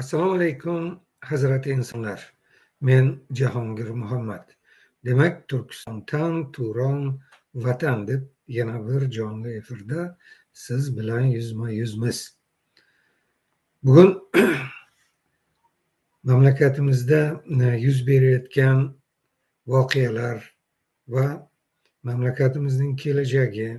Assalomu alaykum hazrati insonlar. Men Jahongir Muhammad. Demak, Turkiston tan, Turon, vatan deb yana bir jonli efirda siz bilan yuzma-yuzmiz. Bugun mamlakatimizda yuz berayotgan voqealar va mamlakatimizning kelajagi,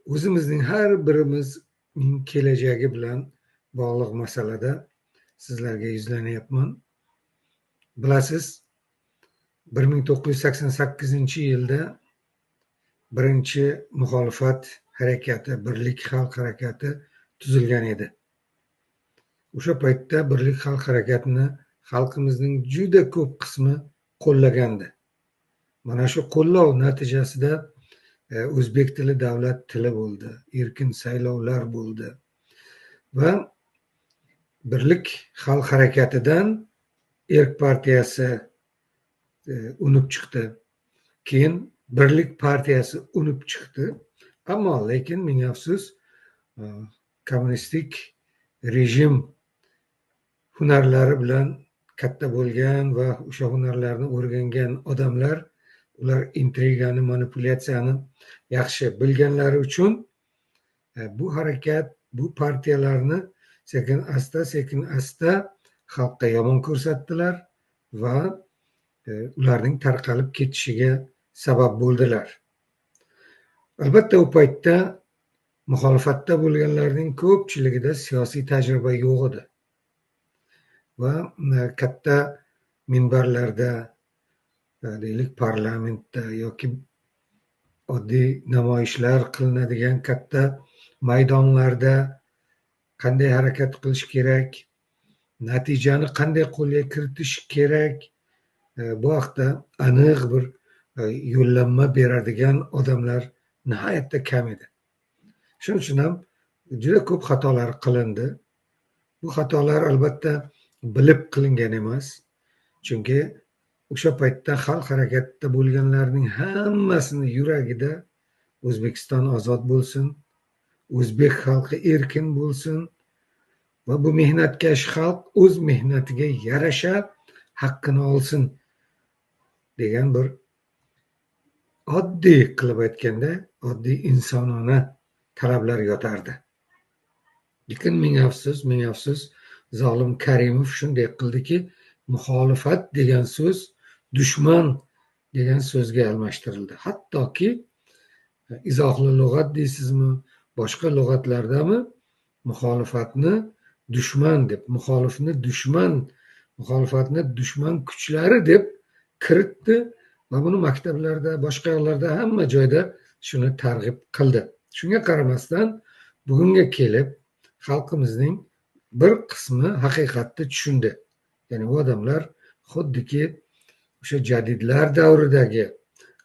o'zimizning har birimizning kelajagi bilan bog'liq masalada sizlarga yuzlanyapman. Bilasiz, 1988-yilda birinchi muxolifat harakati, Birlik xalq harakati tuzilgan edi. O'sha paytda Birlik xalq harakatini xalqimizning juda ko'p qismi qo'llagandi. Mana shu qo'llov natijasida o'zbek tili davlat tili bo'ldi, erkin saylovlar bo'ldi va Birlik xalq harakatidan Erk partiyasi unib chiqdi. Keyin Birlik partiyasi unib chiqdi. Ammo lekin ming afsus, kommunistik rejim hunarlari bilan katta bo'lgan va o'sha hunarlarni o'rgangan odamlar, ular intrigani, manipulyatsiyani yaxshi bilganlari uchun bu harakat, bu partiyalarni sekin asta xalqqa yomon ko'rsatdilar va ularning tarqalib ketishiga sabab bo'ldilar. Albatta, u paytda muxolifatda bo'lganlarning ko'pchiligida siyosiy tajriba yo'q edi va katta minbarlarda, deylik parlamentda yoki oddiy namoyishlar qilinadigan katta maydonlarda qanday harakat qilish kerak, natijani qanday qo'lga kiritish kerak, bu haqda aniq bir yo'llanma beradigan odamlar nihoyatda kam edi. Shuning uchun ham juda ko'p xatolar qilindi. Bu xatolar albatta bilib qilingan emas. Chunki o'sha paytda xalq harakatida bo'lganlarning hammasini yuragida O'zbekiston ozod bo'lsin, o'zbek xalqi erkin bo'lsin va bu mehnatkash xalq o'z mehnatiga yarasha haqqini olsin degan bir oddiy, qilib aytganda oddiy insonona talablar yotardi. Lekin ming afsus zolim Karimov shunday qildiki, muxolifat degan so'z dushman degan so'zga almashtirildi. Hattoki izohli lug'at deysizmi, boshqa lug'atlardami muxolifatni dushman deb, muxolifatni dushman kuchlari deb kiritdi va buni maktablarda, boshqa yoqlarda, hamma joyda shuni targ'ib qildi. Shunga qaramasdan bugunga kelib xalqimizning bir qismi haqiqatni tushundi. Ya'ni bu odamlar xuddiki o'sha jadidlar davridagi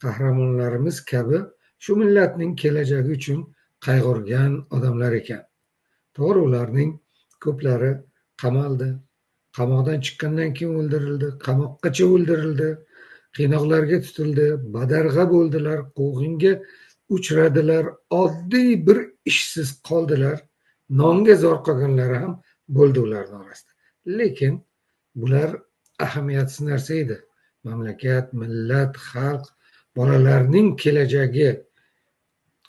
qahramonlarimiz kabi shu millatning kelajagi uchun qayg'urgan odamlar ekan. To'g'ri, ularning ko'plari qamaldi. Qamoqdan chiqqandan keyin o'ldirildi, qamoqqacha o'ldirildi, qiynoqlarga tutildi, badarg'a bo'ldilar, quvg'inga uchradilar, oddiy bir ishsiz qoldilar, nonga zor qolganlari ham bo'ldi ularning orasida. Lekin bular ahamiyatsiz narsa edi. Mamlakat, millat, xalq, bolalarning kelajagi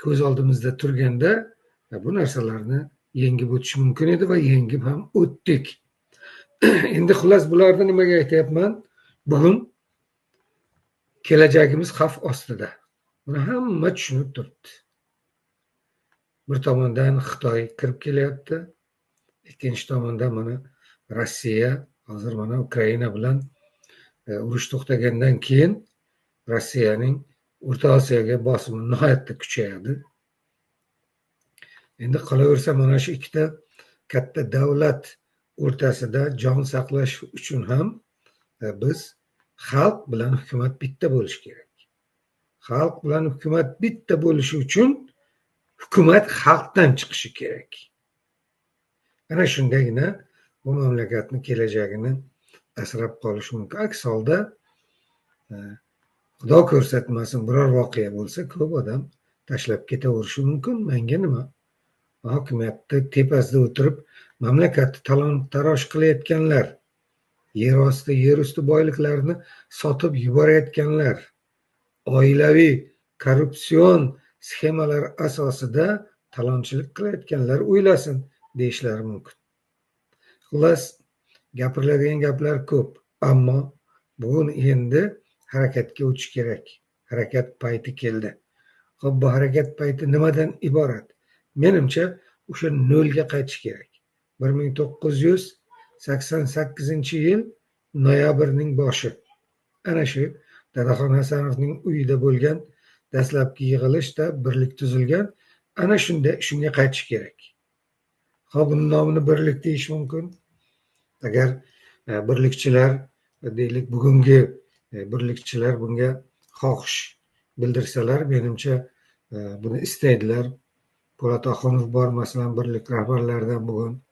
ko'z oldimizda turganda bu narsalarni yengib o'tish mumkin edi va yengib ham o'tdik. Endi xullas bularni nimaga aytyapman? Bugun kelajagimiz xavf ostida. Buni hamma tushunib turibdi. Bir tomondan Xitoy kirib kelyapti, ikkinchi tomondan mana Rossiya, hozir mana Ukraina bilan urush to'xtagandan keyin Rossiyaning O'rta Osiyoga bosimi nihoyatda kuchayadi. Endi qolaversa, mana shu ikkita katta davlat o'rtasida jon saqlash uchun ham biz xalq bilan hukumat bitta bo'lishi kerak. Xalq bilan hukumat bitta bo'lishi uchun hukumat xalqdan chiqishi kerak. Ana shundagina bu mamlakatning kelajagini asrab qolish mumkin. Aks holda Xudo ko'rsatmasin biror voqea bo'lsa, ko'p odam tashlab ketaverishi mumkin. Menga nima? Hokimiyatni tepasida o'tirib mamlakatni talon-taroj qilayotganlar, yer osti, yer usti boyliklarini sotib yuborayotganlar, oilaviy korrupsion sxemalar asosida talonchilik qilayotganlar o'ylasin deyishlari mumkin. Xullas, gapiriladigan gaplar ko'p, ammo bugun endi harakatga o'tish kerak. Harakat payti keldi. Xo'p, bu harakat payti nimadan iborat? Menimcha, o'sha nolga qaytish kerak. 1988-yil noyabrning boshi. Ana shu Dadaxon Hasanovning uyida bo'lgan dastlabki yig'ilishda birlik tuzilgan. Ana shunga qaytish kerak. Xo'p, buni nomini birlik deyish mumkin. Agar birlikchilar, deylik, bugungi birlikchilar bunga xohish bildirsalar, menimcha buni istaydilar. Po'lat Oxunov bor, masalan, birlik rahbarlaridan bugun,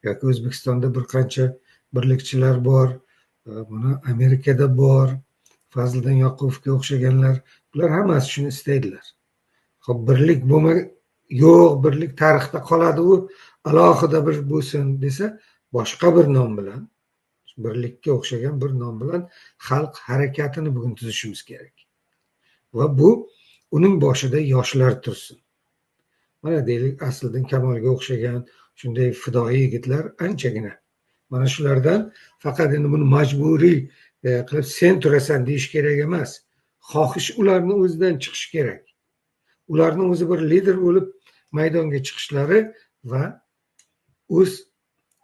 yoki O'zbekistonda bir qancha birlikchilar bor, buni Amerikada bor, Fazliddin Yoqubovga o'xshaganlar, bular hammasi shuni istaydilar. Xo'p, birlik yo'q, birlik tarixda qoladi, u alohida bir bo'lsin desa, boshqa bir nom bilan, birlikka o'xshagan bir nom bilan xalq harakatini bugun tuzishimiz kerak. Va bu uning boshida yoshlar tursin. Mana deylik, Asliddin Kamolga o'xshagan shunday fidoyi yigitlar anchagina. Mana shulardan faqat endi buni majburiy qilib sen turasan deyish kerak emas. Xohish ularni o'zidan chiqishi kerak. Ularni o'zi bir lider bo'lib maydonga chiqishlari va o'z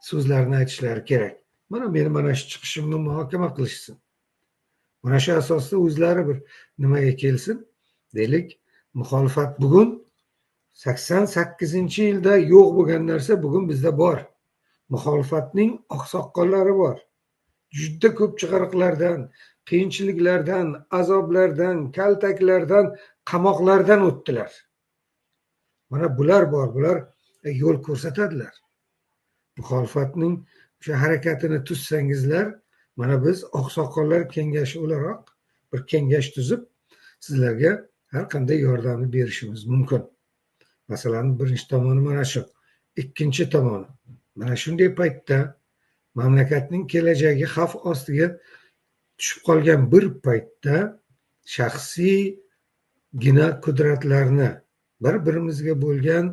so'zlarini aytishlari kerak. Mana shu chiqishimni muhokama qilishsin. Mana shu asosda o'zlari bir nimaga kelsin. Deylik, muxolifat bugun 88-yilda yo'q bo'lgan narsa bugun bizda bor. Muxolifatning oqsoqollari bor. Juda ko'p chig'iriqlardan, qiyinchiliklardan, azoblardan, kaltaklardan, qamoqlardan o'tdilar. Mana bular bor, bular yo'l ko'rsatadilar. Muxolifatning o'sha harakatini tuzsangizlar, mana biz oqsoqollar kengashi o'laroq bir kengash tuzib, sizlarga har qanday yordamni berishimiz mumkin. Masalan, birinchi tomoni mana shu, ikkinchi tomoni mana shunday paytda mamlakatning kelajagi xavf ostiga tushib qolgan bir paytda shaxsiygina qudratlarni, bir-birimizga bo'lgan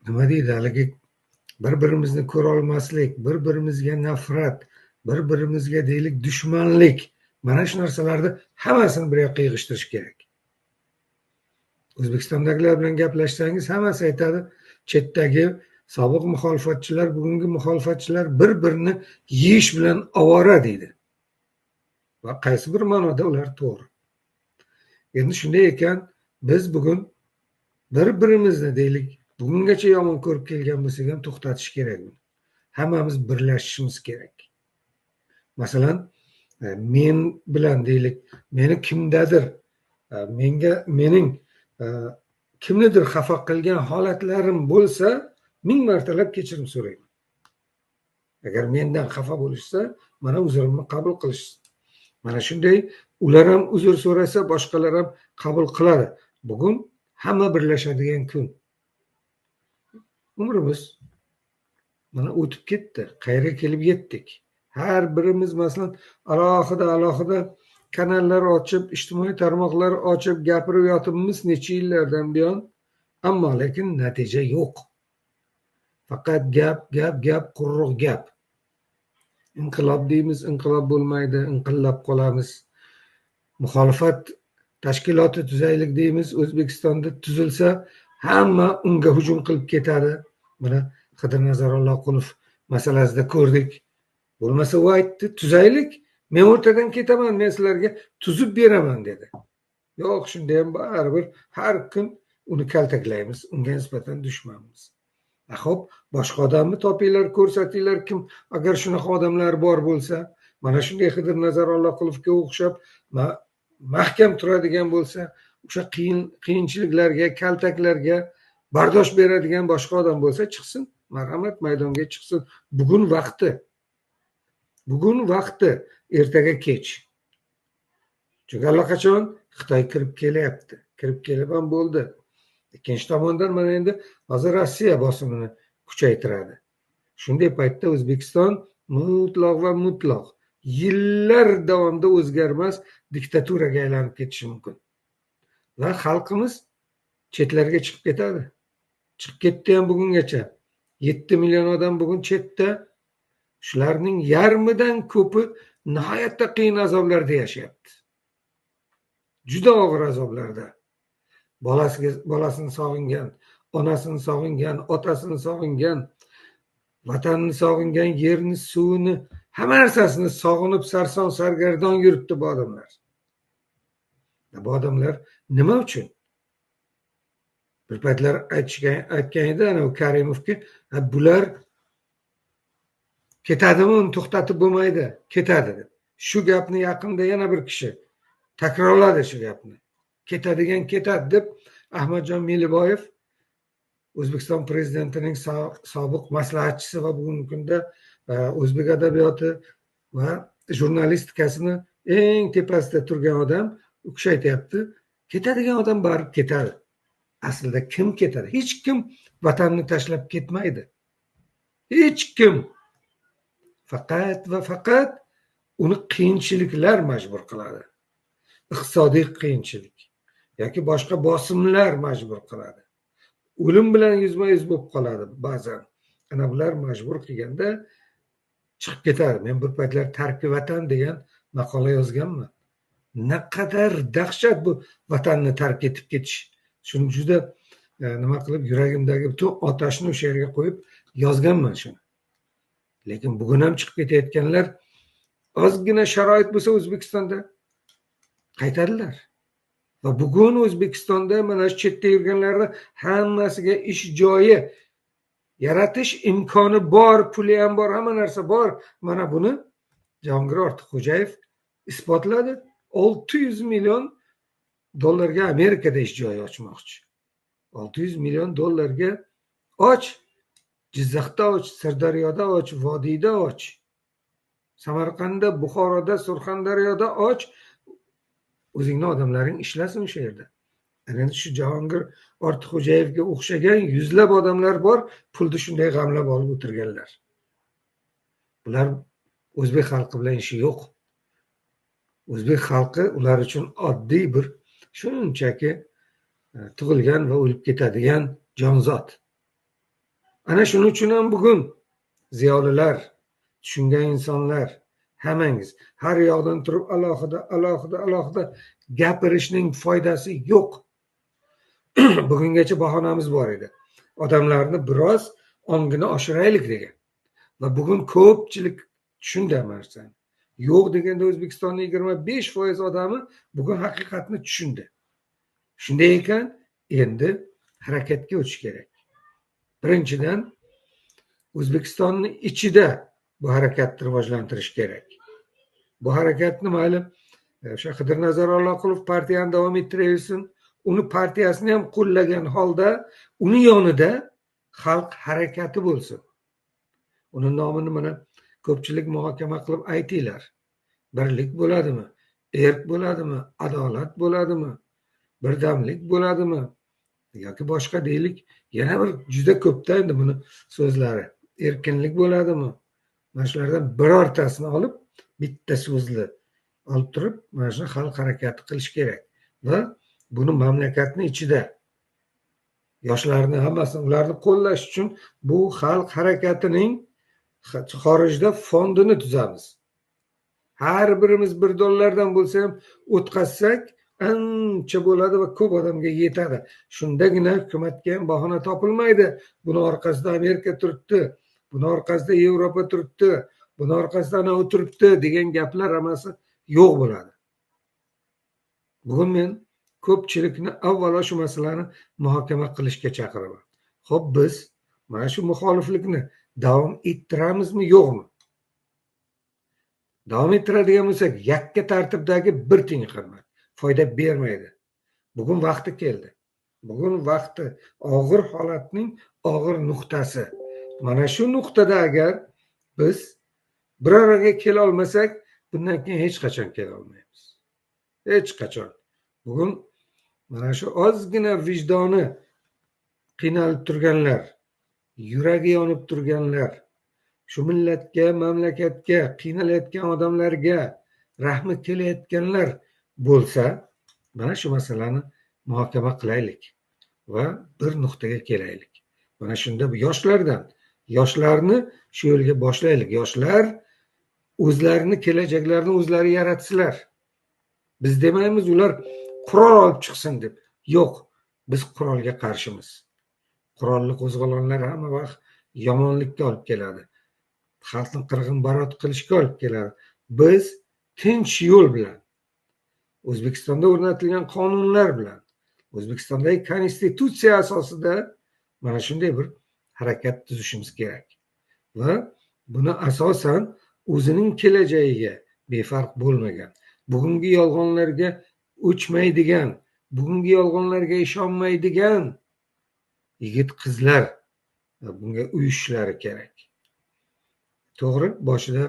nima deydi, haligi bir-birimizni ko'ra olmaslik, bir-birimizga nafrat, bir-birimizga deylik dushmanlik, mana shu narsalarni hammasini bir yoqqa yig'ishtirish kerak. O'zbekistondagilar bilan gaplashsangiz, hammasi aytadi, chetdagi sobiq muxolifatchilar, bugungi muxolifatchilar bir-birini yeyish bilan ovora deydi. Va qaysi bir ma'noda ular to'g'ri. Endi shunday ekan, biz bugun bir-birimizni deylik, bugungacha yomon ko'rib kelgan bo'lsak ham to'xtatish kerak. Hammamiz birlashishimiz kerak. Masalan, men bilan deylik, meni kimdadir, mening kimnidir xafa qilgan holatlarim bo'lsa, 1000 martalab kechirim so'rayman. Agar mendan xafa bo'lishsa, mana uzrimni qabul qilishsin. Mana shunday ular ham uzr so'rasa, boshqalar ham qabul qiladi. Bugun hamma birlashadigan kun. Umrimiz mana o'tib ketdi, qayerga kelib yetdik. Har birimiz masalan alohida kanallar ochib, ijtimoiy tarmoqlar ochib gapirib yotibmiz necha yillardan buyon, ammo lekin natija yo'q. Faqat gap, quruq gap. Inqilob deymiz, inqilob bo'lmaydi, inqillab qolamiz. Muxolifat tashkiloti tuzaylik deymiz, O'zbekistonda tuzilsa, hamma unga hujum qilib ketadi. Mana Xidir Alloqulov masalasida ko'rdik. Bo'lmasa u aytdi, tuzaylik, men o'rtadan ketaman, men sizlarga tuzib beraman dedi. Yo'q, shunda ham baribir har kun uni kaltaklaymiz, unga nisbatan dushmanmiz. Xo'p, boshqa odamni topinglar, ko'rsatinglar, kim agar shunaqa odamlar bor bo'lsa, mana shunday Xidir Alloqulovga o'xshab mahkam turadigan bo'lsa, o'sha qiyinchiliklarga, kaltaklarga bardosh beradigan boshqa odam bo'lsa, chiqsin, marhamat, maydonga chiqsin. Bugun vaqti, ertaga kech. Chunki allaqachon Xitoy kirib kelyapti. Kirib kelib ham bo'ldi. Ikkinchi tomondan mana endi hozir Rossiya bosimini kuchaytiradi. Shunday paytda O'zbekiston mutlaq va mutlaq yillar davomida o'zgarmas diktaturaga aylanib ketishi mumkin. Va xalqimiz chetlarga chiqib ketadi. Chiqib ketdi ham bugungacha. 7 million odam bugun chetda. Shularning yarmidan ko'pi nihoyatda qiyin azoblarda yashayapti. Juda og'ir azoblarda. Bolasini sog'ingan, onasini sog'ingan, otasini sog'ingan, vatanni sog'ingan, yerni, suvini, hamma narsasini sog'inib sarson sargardon yuribdi bu odamlar. Bu odamlar nima uchun? Bir paytlar aytgan edi ana Karimovga, bular ketadimi, uni to'xtatib bo'lmaydi, ketadi deb. Shu gapni yaqinda yana bir kishi takrorladi shu gapni. Ketadigan ketadi deb Ahmadjon Meliboyev, O'zbekiston prezidentining sobiq maslahatchisi va bugungi kunda o'zbek adabiyoti va jurnalistikasini eng tepasida turgan odam u kishi aytayapti, ketadigan odam borib ketadi. Aslida kim ketadi? Hech kim vatanni tashlab ketmaydi. Hech kim. Faqat va faqat uni qiyinchiliklar majbur qiladi. Iqtisodiy qiyinchilik yoki boshqa bosimlar majbur qiladi. O'lim bilan yuzma-yuz bo'lib qoladi ba'zan. Ana bular majbur qilganda chiqib ketadi. Men bir paytlar Tarki vatan degan maqola yozganman. Naqadar dahshat bu vatanni tark etib ketish. Shuni juda nima qilib yuragimdagi butun otashni o'sha yerga qo'yib yozganman shuni. Lekin bugun ham chiqib ketayotganlar ozgina sharoit bo'lsa O'zbekistonda qaytadilar. Va bugun O'zbekistonda mana shu chetda yurganlarni hammasiga ish joyi yaratish imkoni bor, puli ham bor, hamma narsa bor. Mana buni Jahongir Ortiqxo'jayev isbotladi. 600 million dollarga Amerikada ish joyi ochmoqchi. 600 million dollarga och. Jizzaxda och, Sirdaryoda och, Vodiyda och, Samarqandda, Buxoroda, Surxondaryoda och. O'zingning odamlaring ishlasin o'sha yerda. Ana shu Jahongir Ortiqxo'jayevga o'xshagan yuzlab odamlar bor, pulni shunday g'amlab olib o'tirganlar. Bular o'zbek xalqi bilan ishi yo'q. O'zbek xalqi ular uchun oddiy bir shunchaki tug'ilgan va o'lib ketadigan jonzot. Ana shuning uchun ham bugun ziyolilar, tushungan insonlar hammangiz har yoqdan turib alohida gapirishning foydasi yo'q. Bugungacha bahonamiz bor edi. Odamlarni biroz ongini oshiraylik degan. Va bugun ko'pchilik tushunadi narsani. Yo'q deganda O'zbekistonning 25% odami bugun haqiqatni tushundi. Shunday ekan, endi harakatga o'tish kerak. Birinchidan, O'zbekistonning ichida bu harakatni rivojlantirish kerak. Bu harakatni mayli o'sha Qidirnazar Alloqulov partiyani davom ettiraversin, uni partiyasini ham qo'llagan holda uni yonida xalq harakati bo'lsin. Uni nomini mana ko'pchilik muhokama qilib aytinglar. Birlik bo'ladimi? Erk bo'ladimi? Adolat bo'ladimi? Birdamlik bo'ladimi? Yoki boshqa deylik, yana bir juda ko'pda endi buni so'zlari. Erkinlik bo'ladimi? Mana shulardan birortasini olib, bitta so'zli olib turib, mana shu xalq harakati qilish kerak. Va buni mamlakatni ichida yoshlarni hammasini ularni qo'llash uchun bu xalq harakatining xorijda fondini tuzamiz. Har birimiz $1 bo'lsa ham o'tkazsak, ancha bo'ladi va ko'p odamga yetadi. Shundagina hukumatga ham bahona topilmaydi. Buni orqasida Amerika turibdi, buni orqasida Yevropa turibdi, buni orqasida ana u turibdi degan gaplar hammasi yo'q bo'ladi. Bugun men ko'pchilikni avvalo shu masalani muhokama qilishga chaqiraman. Xo'p, biz mana shu muxoliflikni davom ettiramizmi, yo'qmi? Davom ettiradigan bo'lsak, yakka tartibdagi bir tiyin qilmaydi. Foyda bermaydi. Bugun vaqti keldi. Bugun vaqti og'ir holatning og'ir nuqtasi. Mana shu nuqtada agar biz biroriga kela olmasak, bundan keyin hech qachon kela olmaymiz. Hech qachon. Bugun mana shu ozgina vijdoni qiynalib turganlar, yuragi yonib turganlar, shu millatga, mamlakatga, qiynalayotgan odamlarga rahmi kelayotganlar bo'lsa, mana shu masalani muhokama qilaylik va bir nuqtaga kelaylik. Mana shunda yoshlarni shu yo'lga boshlaylik. Yoshlar o'zlarini kelajaklarini o'zlari yaratsinlar. Biz demaymiz ular qurol olib chiqsin deb. Yo'q, biz qurolga qarshimiz. Qurolli qo'zg'olonlar hamma vaqt yomonlikka olib keladi. Xalqni qirg'in-barot qilishga olib keladi. Biz tinch yo'l bilan, O'zbekistonda o'rnatilgan qonunlar bilan, O'zbekistondagi konstitutsiya asosida mana shunday bir harakat tuzishimiz kerak. Va buni asosan o'zining kelajagiga befarq bo'lmagan, bugungi yolg'onlarga o'chmaydigan, bugungi yolg'onlarga ishonmaydigan yigit-qizlar bunga uyushishlari kerak. To'g'ri, boshida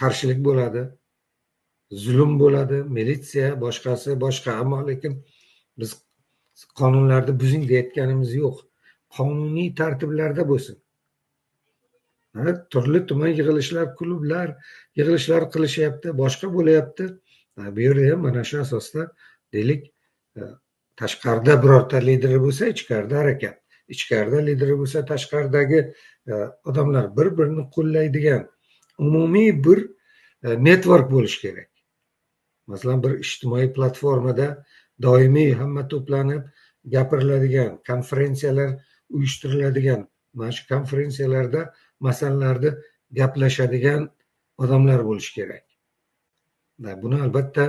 qarshilik bo'ladi, zulm bo'ladi, militsiya, boshqasi, boshqa. Ammo lekin biz qonunlarni buzing deyotganimiz yo'q. Qonuniy tartiblarda bo'lsin. Turli tuman yig'ilishlar, klublar yig'ilishlar qilishyapti, boshqa bo'layapti. Bu yerda ham mana shu asosda deylik, tashqarida birorta lideri bo'lsa, ichkarida harakat. Ichkarida lideri bo'lsa, tashqaridagi odamlar bir-birini qo'llaydigan umumiy bir network bo'lishi kerak. Masalan, bir ijtimoiy platformada doimiy hamma to'planib gapiriladigan, konferensiyalar uyushtiriladigan, mana shu konferensiyalarda masalalarni gaplashadigan odamlar bo'lishi kerak. Buni albatta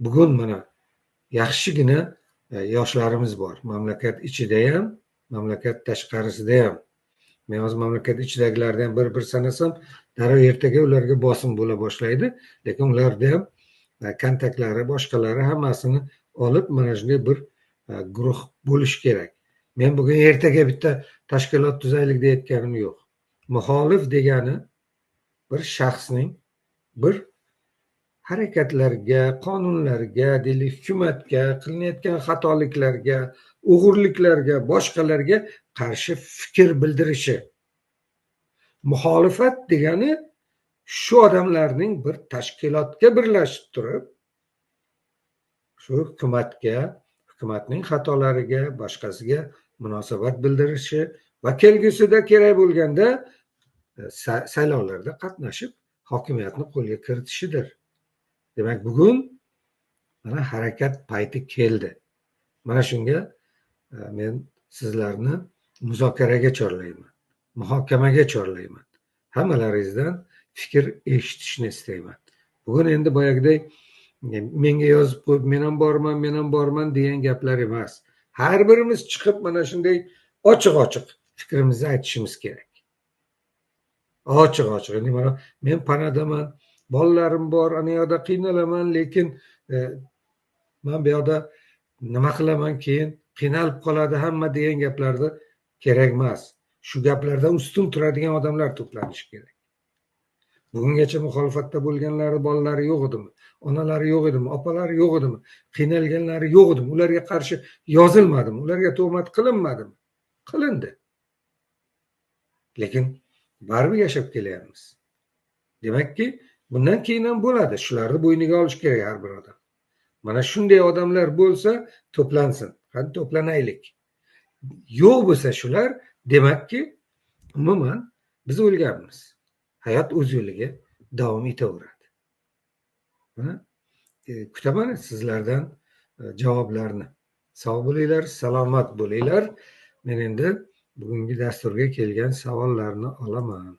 bugun mana yaxshigina yoshlarimiz bor. Mamlakat ichida ham, mamlakat tashqarisida ham. Men hozir mamlakat ichidagilarni ham bir sanasam, darrov ertaga ularga bosim bo'la boshlaydi. Lekin ularda ham kontaktlari, boshqalari hammasini olib mana shunday bir guruh bo'lish kerak. Men bugun ertaga bitta tashkilot tuzaylik deyotganim yo'q. Muxolif degani bir shaxsning bir harakatlarga, qonunlarga, deylik, hukumatga, qilinayotgan xatoliklarga, o'g'irliklarga, boshqalarga qarshi fikr bildirishi. Muxolifat degani shu odamlarning bir tashkilotga birlashib turib, shu hukumatga, hukumatning xatolariga, boshqasiga munosabat bildirishi va kelgusida kerak bo'lganda saylovlarda qatnashib hokimiyatni qo'lga kiritishidir. Demak, bugun mana harakat payti keldi. Mana shunga men sizlarni muzokaraga chorlayman, muhokamaga chorlayman. Hammalaringizdan fikr eshitishni istayman. Bugun endi boyagidek menga yozib qo'yib, men ham borman degan gaplar emas. Har birimiz chiqib mana shunday ochiq-ochiq fikrimizni aytishimiz kerak. Ochiq-ochiq. Endi mana men panadaman, bolalarim bor, ana yoqda qiynalaman, lekin men bu yoqda nima qilaman, keyin qiynalib qoladi hamma degan gaplarda kerak emas. Shu gaplardan ustun turadigan odamlar to'planishi kerak. Bugungacha muxolifatda bo'lganlari bolalari yo'q edimi? Onalari yo'q edimi? Opalari yo'q edimi? Qiynalganlari yo'q edimi? Ularga qarshi yozilmadimi? Ularga tuhmat qilinmadimi? Qilindi. Lekin baribir yashab kelyapmiz. Demakki, bundan keyin ham bo'ladi. Shularni bo'yniga olish kerak har bir odam. Mana shunday odamlar bo'lsa, to'plansin. Qani to'planaylik. Yo'q bo'lsa shular, demakki, umuman biz o'lganmiz. Hayot o'z yo'liga davom etaveradi. Kutaman sizlardan javoblarni. Sog' bo'linglar, salomat bo'linglar. Men endi bugungi dasturga kelgan savollarni olaman.